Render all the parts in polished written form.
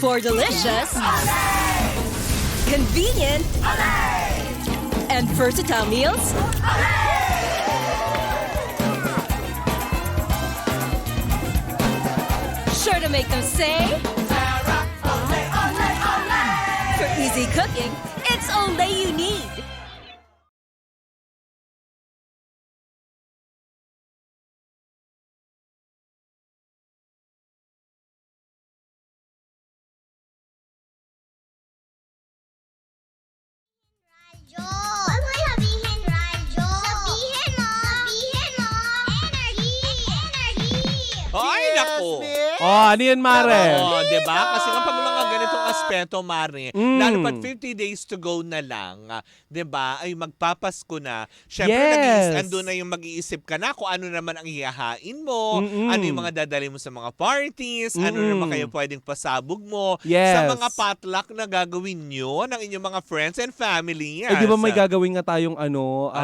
For delicious, convenient, and versatile meals, sure to make them say, for easy cooking, it's Olay you need. Huwag mo sabihin, Radyo. Sabihin mo. Sabihin mo. Energy. Energy. Ay, naku. Oh, ano yan, Mare? Oo, diba? Kasi kapag mga ganitong aspeto, Mare, lalo pat 50 days to go na lang, diba, ay magpapasko na. Siyempre, andun na yung mag-iisip ka na kung ano naman ang ihahain mo, ano yung mga dadali mo sa mga parties, ano naman kayo pwedeng pasabog mo, sa mga potluck na gagawin nyo ng inyong mga friends and family. Eh, di ba may gagawin nga tayong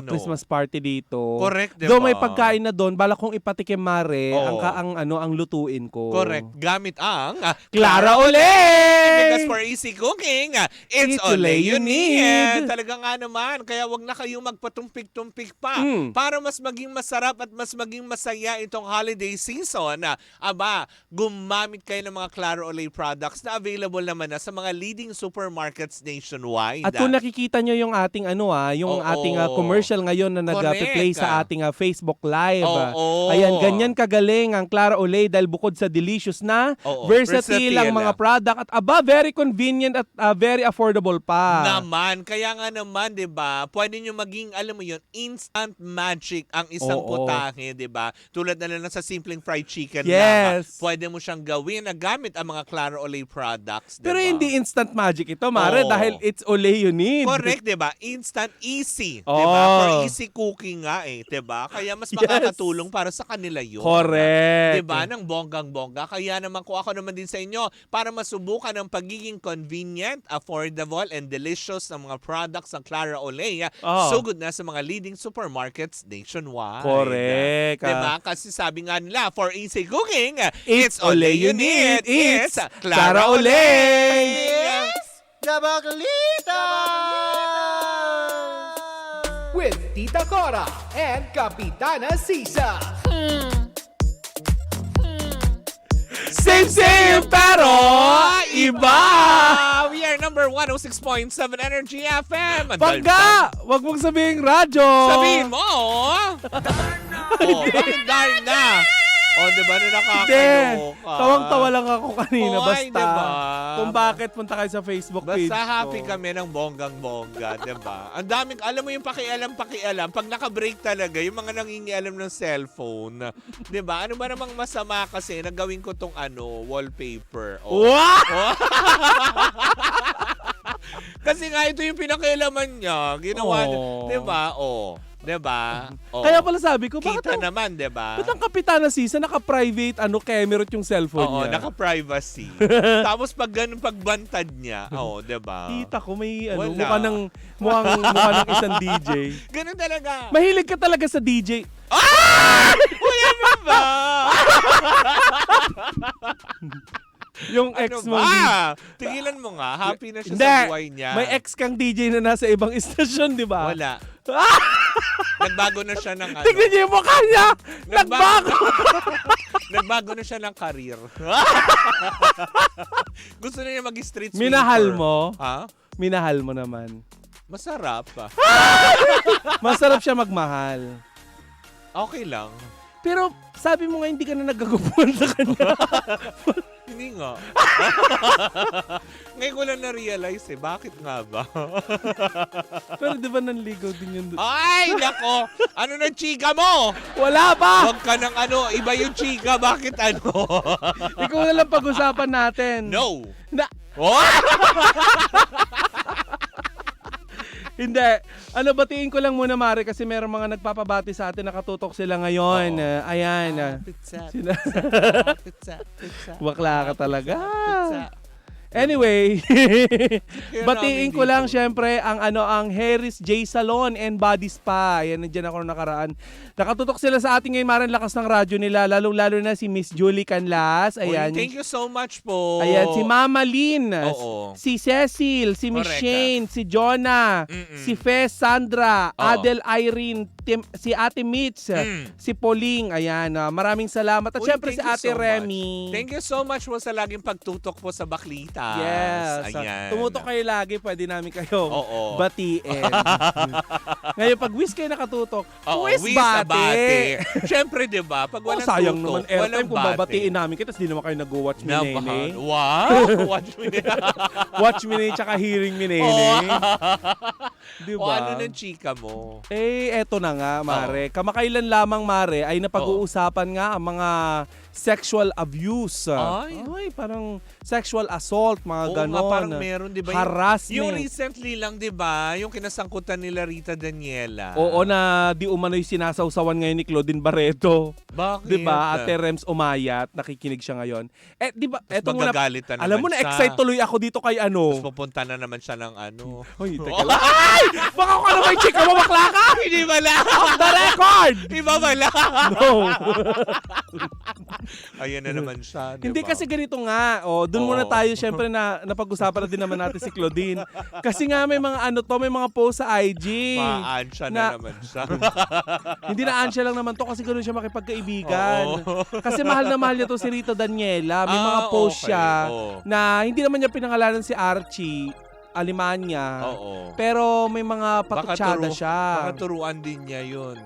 Christmas party dito? Correct, diba? Though may pagkain na doon, balak kong ipatikim, Mare, ang lutuin ko. Correct. Gamit ang Clara Olay! Because for easy cooking, it's Olay you need. Talaga nga naman. Kaya wag na kayong magpatumpik-tumpik pa para mas maging masarap at mas maging masaya itong holiday season. Gumamit kayo ng mga Clara Olay products na available naman na sa mga leading supermarkets nationwide. At kung nakikita nyo yung ating ating commercial ngayon na nag-play sa ating Facebook Live. Ayan, ganyan kagaling ang Clara Olay dahil bukod sa delicious na, versatile ang mga product at very convenient at very affordable pa. Naman. Kaya nga naman, 'di ba? Pwede niyo maging, alam mo 'yun, instant magic ang isang putahe, 'di ba? Tulad na lang sa simpleng fried chicken lang. Pwede mo siyang gawin na gamit ang mga Clara Olay products, 'di ba? Pero hindi instant magic ito, Mare, dahil it's Olay you need. Correct, 'di ba? Instant easy, 'di ba? For easy cooking nga 'di ba? Kaya mas makakatulong para sa kanila 'yun. Correct. 'Di ba? Nang bonggang-bongga. Kaya naman kung ako naman din sa inyo para masubukan ang pagiging convenient, affordable, and delicious ng mga products ng Clara Olay. Sugod na sa mga leading supermarkets nationwide. Correct. Diba? Kasi sabi nga nila, for easy cooking, it's Olay you need. It's Clara Olay! Yes! Gabaglita! With Tita Cora and Kapitana Sisa. Same pero iba! We are number 106.7 Energy FM. Pagka! Wag mong sabihin radyo! Sabihin mo! Bakit dahil na? Diba na nakakaloka? Tawang-tawa lang ako kanina. Basta, diba? Kung bakit punta kayo sa Facebook page basta happy ko. kami ng bonggang-bongga, diba? Ang daming, alam mo yung pakialam. Pag naka-break talaga, yung mga nangingialam ng cellphone. Diba? Ano ba namang masama kasi na gawin ko tong wallpaper. Wow! Kasi nga ito yung pinakialaman niya. Ginawa niya. Diba? Diba? Kaya pala sabi ko, bakit kita naman, diba? Ba't ang Kapitana Sisa naka-private camera yung cellphone niya? Naka-privacy. Tapos pag ganun pagbantad niya, diba? Kita ko may Wala. mukha ng isang DJ. Ganun talaga. Mahilig ka talaga sa DJ. Wala na ba? Yung ex mo. Tigilan mo nga. Happy na siya Hindi. sa buhay niya. May ex kang DJ na nasa ibang istasyon, di ba? Wala. Nagbago na siya ng Tignan niyo yung mukha niya! Nagbago! Nagbago na siya ng karir. Gusto na niya mag-street sweeper. Minahal mo? Ha? Minahal mo naman. Masarap. Masarap siya magmahal. Okay lang. Pero sabi mo nga hindi ka na nagagupuan sa kanya. Hindi nga. Ngayon ko lang na-realize bakit nga ba? Pero di ba nanligaw din yun doon? Ay, nako! Ano na chika mo? Wala pa! Huwag ka ng iba yung chika. Bakit Ikaw na lang pag-usapan natin. No! Oh! Hindi. Batiin ko lang muna, Mare, kasi meron mga nagpapabati sa atin, nakatutok sila ngayon. Ayan. Pizza. Bakla ka talaga. Anyway, Kaya batiin namin ko lang dito. syempre ang Harris J Salon and Body Spa. Ayan, nandiyan ako nung nakaraan. Nakatutok sila sa ating ngayon, Maren, lakas ng radyo nila. Lalong-lalo na si Miss Julie Canlas. Uy, Ayan. thank you so much po. Ayan, si Mama Lynn, Oo. si Cecil, si Miss Correct. Shane, si Jonah, Mm-mm. si Fez Sandra, Oo. Adel Irene, si Ate Mitch, si Pauling. Ayan, maraming salamat. At Uy, syempre si thank you Ate so much. Remy. Thank you so much po sa laging pagtutok po sa Baklita. Yes. Ayan. Tumutok kayo lagi, pwede namin kayo Oo. batiin. Ngayon, pag wish kayo nakatutok, Oo, wish wish sa bate. bate. Siyempre, di ba? Pag Oh, walang sayang tutok, naman airtime walang kung bate. babatiin namin kita, tapos di naman kayo nag-watch mi Nabahan. nene. Wow! Watch me. Watch mi nene, tsaka hearing mi nene. Oh. Di O ba? ano ng chika mo? Eto na nga, Mare. Kamakailan lamang, Mare, ay napag-uusapan nga ang mga sexual abuse. Ay. Parang sexual assault, mga Oo nga, ganon. parang meron, di ba? Harassment. Yung recently lang, di ba? Yung kinasangkutan nila Rita Daniela. Oo, na di umano'y sinasawsawan ngayon ni Claudine Barreto. Bakit? 'Di ba? Ate Rems Umayat, nakikinig siya ngayon. 'Di ba? Eto muna. Magagalitan Alam mo naman na excite siya. tuloy ako dito kay Tapos ano. pupunta na naman siya ng ano. Hoy, teka lang. Ay! Baka ko ano may chika mo bakla ka? Hindi pala! Off the record. Iba pala! No. Ayan na naman siya, di Hindi ba? kasi ganito nga. Doon muna Oo. tayo syempre na napag-usapan na din naman natin si Claudine. Kasi nga may mga may mga post sa IG. Maansya na Na- naman siya. Hindi na ansya lang naman to kasi ganoon siya makipagkaibigan. Oo. Kasi mahal na mahal niya to si Rita Daniela. May mga post okay. siya Oo. na hindi naman niya pinangalanan si Archie Alemania. Oo. Pero may mga patutsada siya. Baka turuan din niya yun.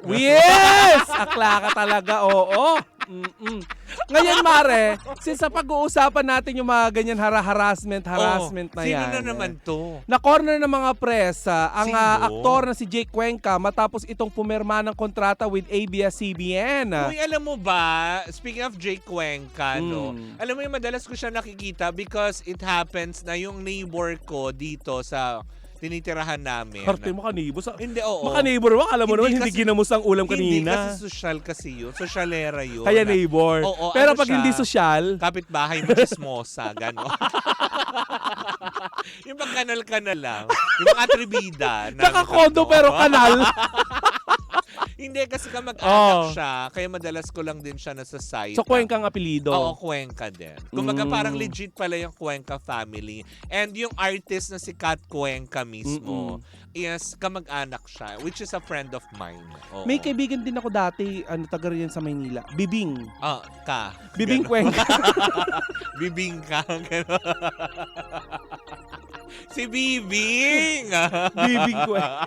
Yes! Akla ka talaga, oo. Mm-mm. Ngayon, Mare, since sa pag-uusapan natin yung mga ganyan harassment na Sino yan. na naman to? Na-corner ng mga press ang Sino? aktor na si Jake Cuenca matapos itong pumirma ng kontrata with ABS-CBN. Uy, alam mo ba, speaking of Jake Cuenca, no? Mm. Alam mo yung madalas ko siya nakikita because it happens na yung neighbor ko dito sa tinitirahan namin. Karte mo kanibos. Hindi, oo. Maka neighbor mo, alam mo naman, Hindi hindi kasi- ginamos ang ulam Hindi kanina. kasi social kasi yun. Socialera yun. Kaya neighbor. Oo, Pero ano pag siya? hindi social, Kapitbahay mo, chismosa, gano'n. Yung pag kanal-kanal lang. Yung mga atribida. na- nakakondo pero kanal. Hindi, kasi kamag-anak Oh. siya. Kaya madalas ko lang din siya nasa site. So, Cuenca ang apelido. Oo, Cuenca din. Kumbaga Mm. parang legit pala yung Cuenca family. And yung artist na si Kat Cuenca mismo, is kamag-anak siya, which is a friend of mine. Oo. May kaibigan din ako dati, taga riyan sa Maynila. Bibing. Ka. Bibing Ganon. Cuenca. Bibing ka. Ganon. Si Bibing! Bibing Cuenca.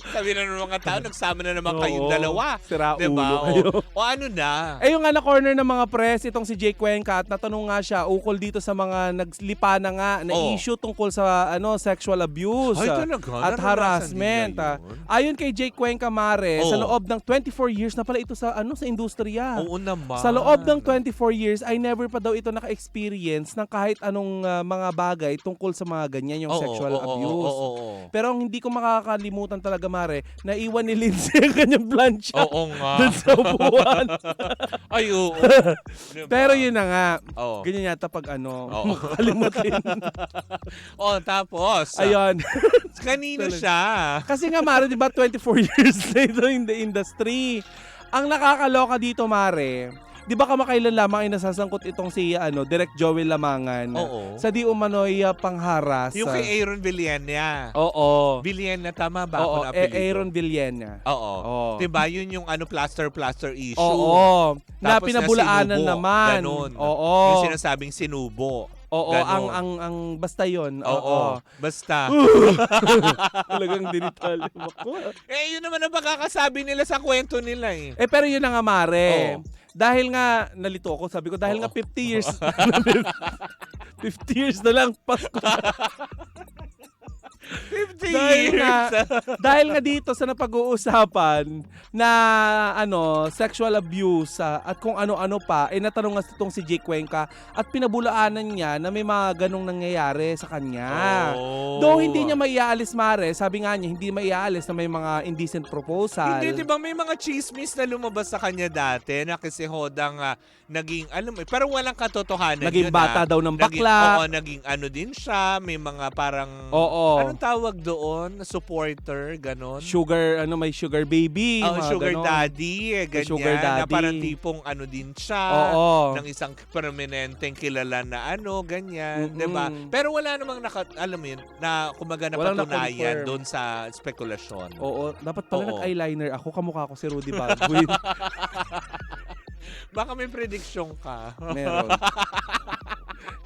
Sabi na ng mga tao, nagsama na naman kayong Oo. dalawa. Sira Diba? ulo kayo. O ano na? Eh yung nga na-corner ng mga press, itong si Jake Cuenca, at natanong nga siya, ukol dito sa mga nagslipa na nga, na Oh. issue tungkol sa sexual abuse Ay, talaga? at Naranasan harassment. nila yun? Ayon kay Jake Cuenca, Mare, Oh. sa loob ng 24 years na pala ito sa sa industriya. Oo naman. Sa loob ng 24 years ay never pa daw ito naka-experience ng kahit anong mga bagay tungkol sa mga ganyan, yung Oo, sexual oo, abuse. oo. Pero ang hindi ko makakalimutan talaga, Mare, naiwan ni Lindsay ang kanyang plancha Oo nga. doon sa upuan. Ay, oo. Diba? Pero yun na nga, Oo. ganyan yata pag Oo. makakalimutin. Oh, tapos. Ayun. Kanino Talaga. siya? Kasi nga, Mare, di ba 24 years na ito in the industry. Ang nakakaloka dito, Mare, di ba kamakailan lamang ay nasasangkot itong si Direk Joel Lamangan Oo. sa di umano'y pangharas. Yung kay Aaron Villena. Oo. Villena, tama ba ako Oo, na apelido? Aaron Villena. Oo. Oo. Diba, yun yung plaster issue. Oo. Na Tapos pinabulaanan sinubo. naman. Ganon. Oo. Yung sinasabing sinubo. Oo, Ganon. ang basta yon. Oo. Basta. Talagang dinital. Yun naman ang pagkakasabi nila sa kwento nila eh. Pero yun na nga, Mare. Oo. Dahil nga, nalito ako, sabi ko, dahil Oo. nga 50 years, 50 years na lang, Pasko. 50 Dahil nga, years. dahil nga dito sa napag-uusapan na sexual abuse at kung ano-ano pa, natanong nga itong si Jake Cuenca at pinabulaanan niya na may mga ganong nangyayari sa kanya. Oh. Though hindi niya maiaalis, Mare, sabi nga niya, hindi maiaalis na may mga indecent proposal. Hindi, di ba may mga chismis na lumabas sa kanya dati na kasi hodang naging, alam mo, pero walang katotohanan Naging yun. bata daw ng bakla. Oo, naging ano din siya, may mga parang, Oo. anong tawag doon? Supporter, ganon? Sugar, may sugar baby. Oh, mga sugar ganon. daddy, ganyan. Sugar Na daddy. parang tipong ano din siya. Oo. Ng isang permanenteng kilala na ganyan. Mm-mm. Diba? Pero wala namang alam mo yun, na kumaga Walang napatunayan na-confirm. doon sa spekulasyon. Oo, dapat pala Oo. nag-eyeliner ako. Kamukha ko si Rudy Balguin. Baka may prediction ka. Meron.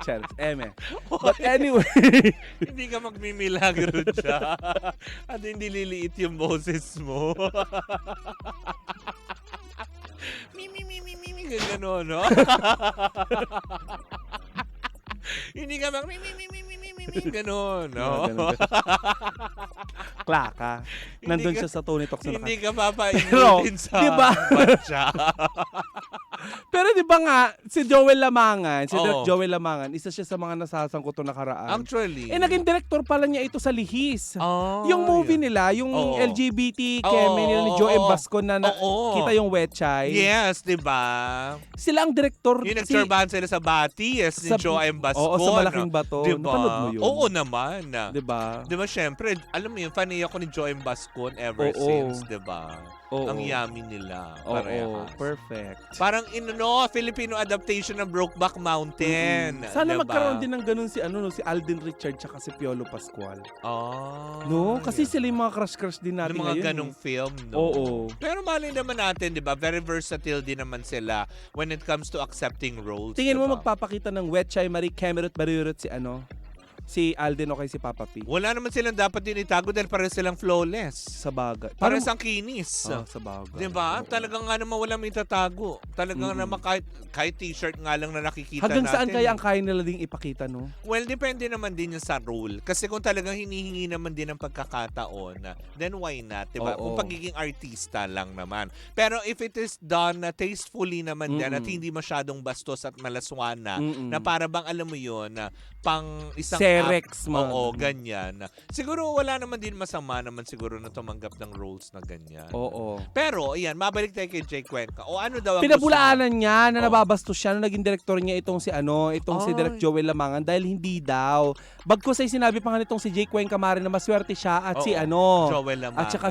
Charles, eme. But anyway, Hindi ka magmimilagro siya. At hindi liliit yung boses mo. Mimi, gano'n, no? Hindi ka gano'n, no? Ganun. Klaka. Nandun ka- siya sa Tony Talks na Hindi ka Pero, papainutin sa diba? batya. Pero di ba nga, si Joel Lamangan, si Oo. Direk Joel Lamangan, isa siya sa mga nasasangkot na nakaraan. Actually. Naging director pala niya ito sa Lihis. Oh, Yung movie nila, yung Oo. LGBT Oo, keme nila ni Joe oo. Basco na Oo. kita yung Wetchay. Yes, di ba? Sila ang director. Yung nagturbahan sila sa Batis ni Joe M. Basco. Oo, sa Malaking Bato. Diba? Napanood mo yun? Oo naman. Di ba? Di ba, syempre, alam mo yun, fanay ako ni Joe M. Basco ever Oo. since, di ba? Oo. Ang yummy nila. Oo, Parehas. perfect. Parang Filipino adaptation ng Brokeback Mountain. Sana diba? magkaroon din ng ganun si si Alden Richard tsaka si Piolo Pascual. Oh, No, kasi sila yung mga crush din natin ng mga ngayon. ganong film, no? Oo. Pero mali naman natin, di ba? Very versatile din naman sila when it comes to accepting roles. Tingin mo diba? magpapakita ng Wetchay Marie Camerot Barirot si Alden o kay si Papa P? Wala naman silang dapat din itago dahil pares silang flawless. Sa bagay. Pares ang kinis. Sa bagay. Diba? Oo. Talagang nga naman wala may tatago. Talagang naman kahit t-shirt nga lang na nakikita Hanggang natin. saan kaya ang kaya nila ding ipakita, no? Well, depende naman din yun sa rule. Kasi kung talagang hinihingi naman din ng pagkakataon, then why not? Diba? Oo. Kung pagiging artista lang naman. Pero if it is done tastefully naman din at hindi masyadong bastos at malaswana, na para bang alam mo yun, na pang isang Serex, mga Oo, ganyan. Siguro wala naman din masama naman siguro na tumanggap ng roles na ganyan. Oo. Pero, ayan, mabalik tayo kay Jake Cuenca. O ano daw ang Pinabulaanan niya na Oo. nababastos siya nung naging director niya itong si si Direk Ay. Joel Lamangan dahil hindi daw. Bagkus ay sinabi pa nga nitong si Jake Cuenca Mare na maswerte siya at si Oo, Joel Lamangan. At saka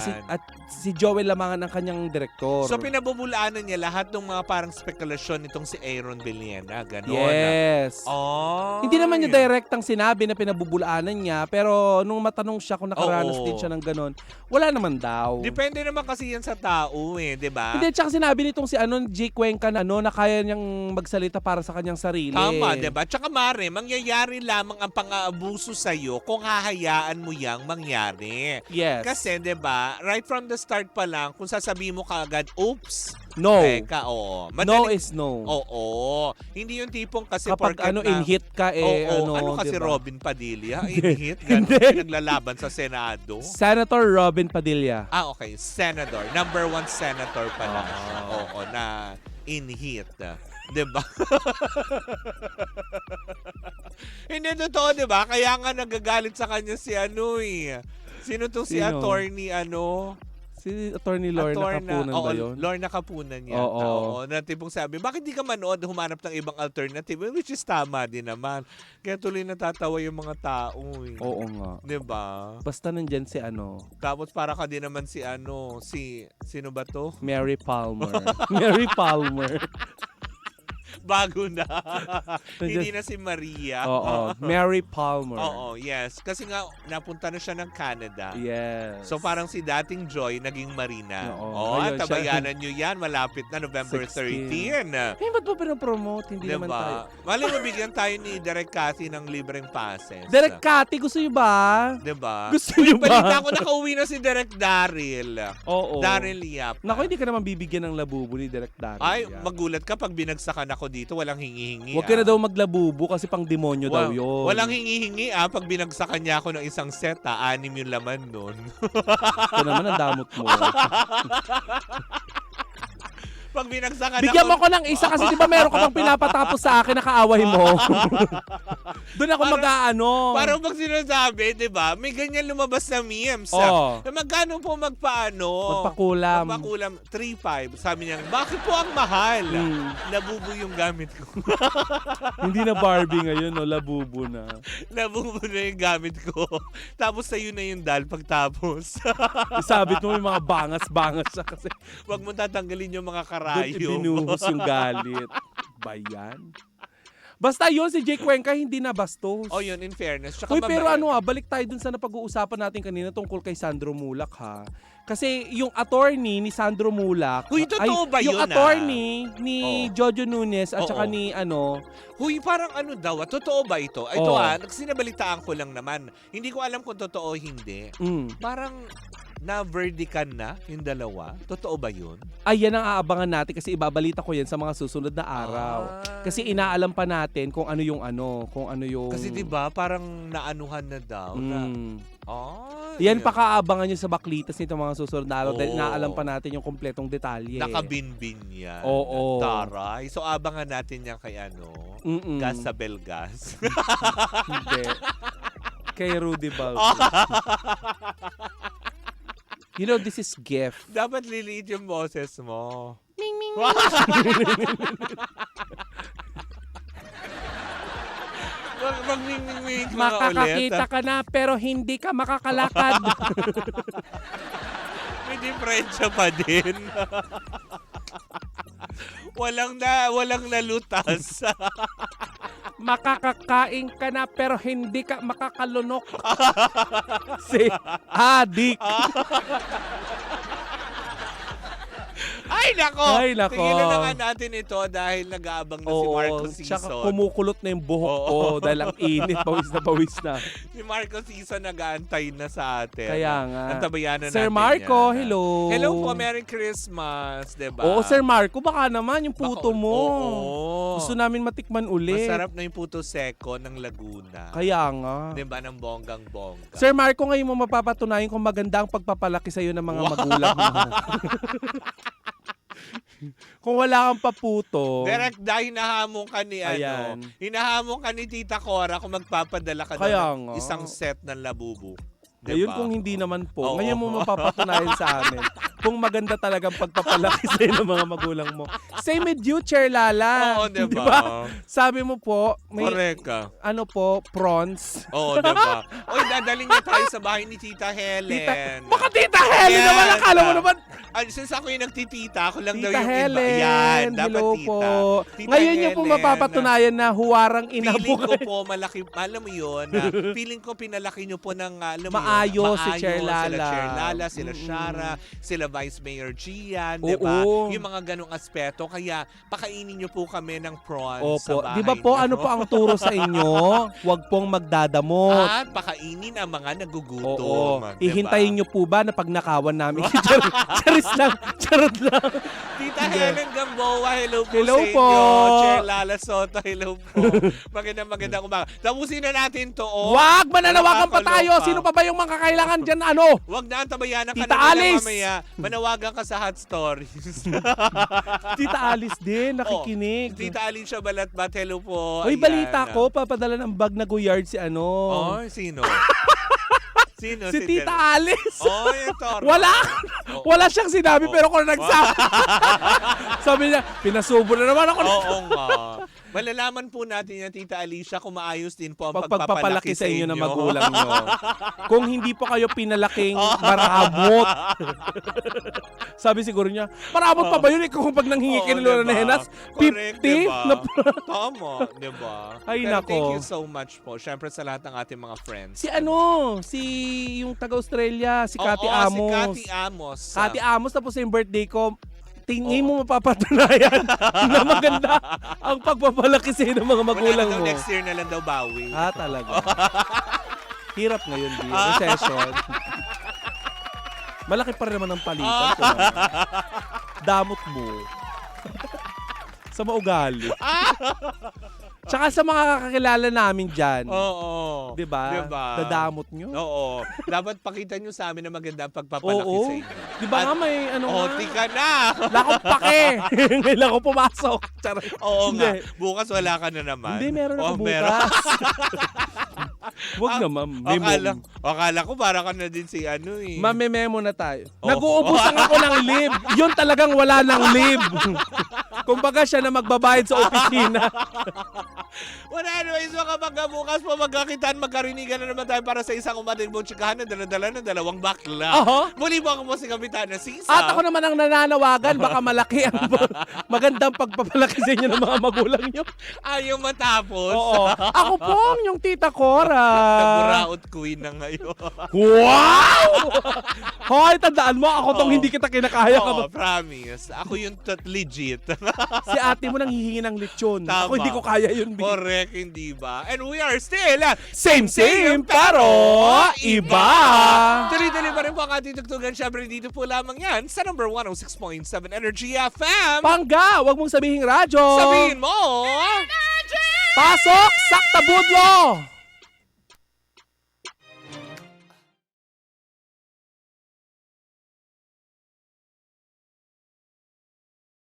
si Joel Lamangan ang kanyang direktor. So pinabubulaanan niya lahat ng mga parang spekulasyon nitong si Aaron Villena, gano'n. Yes. Oh. Hindi naman niya direktang sinabi na pinabubulaanan niya, pero nung matanong siya kung nakaranas Oo. din siya ng ganon, wala naman daw. Depende naman kasi yan sa tao di ba? Hindi, tsaka sinabi nitong si Jake Cuenca na na kaya niyang magsalita para sa kanyang sarili. Tama, di ba? Tsaka Mare, mangyayari lamang ang pang-aabuso sa'yo kung hahayaan mo yang mangyari. Yes. Kasi, di ba, right from the start pa lang, kung sasabihin mo kaagad, oops, No. teka, oo. No is no. Oo. Hindi yung tipong kasi Kapag porket na, in-hit ka, ano kasi diba? Robin Padilla? In-hit? Ganun, Hindi. naglalaban sa Senado? Senator Robin Padilla. Okay. Senator. Number 1 senator pala siya. Oo, na in-hit. Diba? Hindi totoo, diba? Kaya nga nagagalit sa kanya si Sino to si Sino? attorney Si Attorney Lorna Kapunan ba yun? Lorna Kapunan yata. Oo. Na tipong sabi, bakit di ka manood, humanap ng ibang alternative? Which is tama din naman. Kaya tuloy natatawa yung mga tao. Oo nga. Diba? Basta nandyan si Tapos para ka din naman si sino ba to? Mary Palmer. Mary Palmer. Bago na. Hindi na si Maria. Oo. Mary Palmer. Oo, yes. Kasi nga, napunta na siya ng Canada. Yes. So parang si dating Joy, naging Marina. Oo. Ngayon, Tabayanan nyo yan. Malapit na November 16. 13. ba't mo pinapromote? Hindi naman tayo. Mali mabigyan tayo ni Direk Cathy ng libreng passes. Direk Cathy, gusto niyo ba? Diba? Gusto niyo ba? Balita ko nakauwi na si Direk Daryl. Oo. Daryl Yap. Naku, hindi ka naman bibigyan ng labubo ni Direk Daryl. Ay, yan. magulat ka pag binagsakan ako dito, walang hingi-hingi. Huwag ka na daw maglabubo kasi pang demonyo daw yun. Walang hingi-hingi pag binagsakan niya ako ng isang set 6 yung laman nun. Ito naman ang damot mo. Pag binagsakan Bigyan mo ako, ko ng isa kasi di ba meron ka pang pinapatapos sa akin na kaaway mo. Doon ako mag-aano. parang pag sinasabi, di ba, may ganyan lumabas na memes. Oo. Na magkano po magpaano? Magpakulam. Magpakulam, 3.5. Sabi niya, bakit po ang mahal? Hmm. Labubo yung gamit ko. Hindi na Barbie ngayon, no? Labubo na. Labubo na yung gamit ko. Tapos sa'yo na yung dal pagtapos. Isabit mo yung mga bangas-bangas siya kasi Huwag mo tatanggalin yung mga doon karayo. ibinuhos yung galit. Bayan. Basta yun, si Jake Cuenca hindi na bastos. Oh, yun, in fairness. Tsaka Uy, pero mabait. ano balik tayo dun sa napag-uusapan natin kanina tungkol kay Sandro Mulak ha. Kasi yung attorney ni Sandro Mulak, Huy, totoo ba yung yun, attorney ni Oo. Jojo Nunes at Oo. saka ni Huy, parang ano daw, totoo ba ito? Ito sinabalitaan ko lang naman. Hindi ko alam kung totoo o hindi. Parang na-verdican na yung dalawa. Totoo ba yun? Ay, yan ang aabangan natin kasi ibabalita ko yan sa mga susunod na araw. Kasi inaalam pa natin kung ano yung Kasi 'di ba parang naanuhan na daw na yan pakaabangan nyo sa baklitas nito mga susunod na araw dahil Oo. inaalam pa natin yung kompletong detalye. nakabinbin yan. Oo. Taray. So abangan natin yan kay Gas sa Belgas. Hindi. Kay Rudy Baldo. You know, this is gift. Dapat liliit yung boses mo. Ming, ming, Mag-ming-ming ka nga ulit. Makakakita ka na pero hindi ka makakalakad. May diferensya pa din. walang nalutas. Makakakain ka na pero hindi ka makakalunok. Si Adik. Ay, nako! Ay, nako. Tigilan na nga natin ito dahil nag-aabang na si Marco Tsaka Season. kumukulot na yung buhok ko dahil ang init, pawis na. Si Marco Season nag-aantay na sa atin. Kaya nga. Antabayanan Sir natin Marco, yan. hello. Hello po, Merry Christmas, diba? Oo, Sir Marco, baka naman yung puto mo. Oo. Gusto namin matikman ulit. Masarap na yung puto seko ng Laguna. Kaya nga. Diba, ng bonggang-bongga. Sir Marco, ngayon mo mapapatunayan kung maganda ang pagpapalaki sa'yo ng mga magulang mo. Kung wala kang paputo. Direct dahil hinahamon ka ni Ayan. hinahamon ka ni Tita Cora kung magpapadala ka Kaya ng nga. isang set ng labubo. Ayun Diba? kung hindi naman po. Oo. Ngayon mo mapapatunayan sa amin kung maganda talagang pagpapalaki sa'yo ng mga magulang mo. Same with you, Chair Lala. Oo, diba? Diba? Sabi mo po, may Correct ka. prawns. Oo, diba? Oy, dadaling niya tayo sa bahay ni Tita Helen. Baka Tita Helen naman, akala mo naman. Since ako yung nagtitita, ako lang daw Tita yung Helen, iba. Yan, dapat hello tita. po. Tita Ngayon niyo po Helen, mapapatunayan na huwarang ina Feeling po ko kayo. po malaki, alam mo yun, feeling ko pinalaki nyo po ng, alam mo Maayos yun, si Chair Lala. Sila Chair Lala, sila Shara, sila Vice Mayor Gian, di ba? Oo. Yung mga ganong aspeto. Kaya pakainin nyo po kami ng prawns Opo. sa bahay Di ba po, nyo. ano po ang turo sa inyo? Huwag pong magdadamot. At pakainin ang mga nagugutom. Oo. Diba? Ihintayin nyo po ba na pag nakawan namin? Charis lang. Charot lang. Tita Helen Gamboa, hello po Hello sa inyo. po. Chair Lala Soto, hello po. Magandang umaga. Tapusin na natin to. Wag! Mananawagan pa tayo. Nakakaloka. Sino pa ba yung mga kakailangan dyan? Wag na, tabayanan ka Tita na nila Alice! mamaya. Manawagan ka sa Hot Stories. Tita Alice din, nakikinig. Tita Alicia Balatbat, hello po. Uy, Ayan. balita ko, papadala ng bag na Guyard si ano. Oh, sino? Sino? Si Tita Alice. Oh, ito. Wala siyang sinabi pero kung nagsabi. Sabi niya, pinasubo na naman ako. Oo nga. Malalaman po natin yan, Tita Alicia, kung maayos din po ang Pagpapalaki sa inyo ng magulang nyo. Kung hindi po kayo pinalaking maramot. Sabi siguro niya, maramot pa ba yun? Kung pag nanghingi kay Lola na Henas, 50? Diba? Tama, diba? Ay, Pero nako. thank you so much po. Siyempre sa lahat ng ating mga friends. Si yung taga-Australia, si Cathy Amos. Si Cathy Amos. Cathy Amos, tapos yung birthday ko, tingin mo mapapatunayan na maganda ang pagpapalaki sa ng mga magulang Wala na daw, mo. next year na lang daw bawi. Talaga. Hirap ngayon, di. Recession. Malaki pa rin naman ang palitan ko. Damot mo. Sa maugali. Tsaka sa mga kakilala namin dyan. Oo. Diba? Dadamot nyo. Oo. Dapat pakita nyo sa amin na maganda ang pagpapalaki sa inyo. Diba nga may ano nga? Oti ka na. Wala akong pake. Ngayon ako pumasok. Charot. Oo nga. Hindi. Bukas wala ka na naman. Hindi, meron ako meron. bukas. Huwag na, ma'am. Akala ko para ka na din si ano eh. Mame-memo na tayo. Oh. Nag-uubos lang ako ng leave. Yun talagang wala ng leave. Kumbaga siya na magbabayad sa opisina. Well, anyways, mga bukas po magkakitaan, magkarinigan na naman tayo para sa isang umating mong chikahan na dala-dala ng dalawang bakla. Muli po ako po si Kapitana Sisa. At ako naman ang nananawagan, baka malaki ang magandang pagpapalaki sa inyo ng mga magulang nyo. Ayaw matapos. Oo. Ako po ang yung tita Cora. Naburaot queen na ngayon. Wow! Hoy, tandaan mo, ako tong hindi kita kinakaya. Oo, promise. Ako yung legit. Si ate mo nang hihingi ng lechon. Tama. Ako hindi ko kaya yun. Correct, hindi ba? And we are still Same pero iba. Tuloy-tuloy pa rin po ang ating tugtugan. Siyempre, dito po lamang yan sa number 106.7 Energy FM. Pangga, wag mong sabihing radyo. Sabihin mo! Pasok, sakta budlo.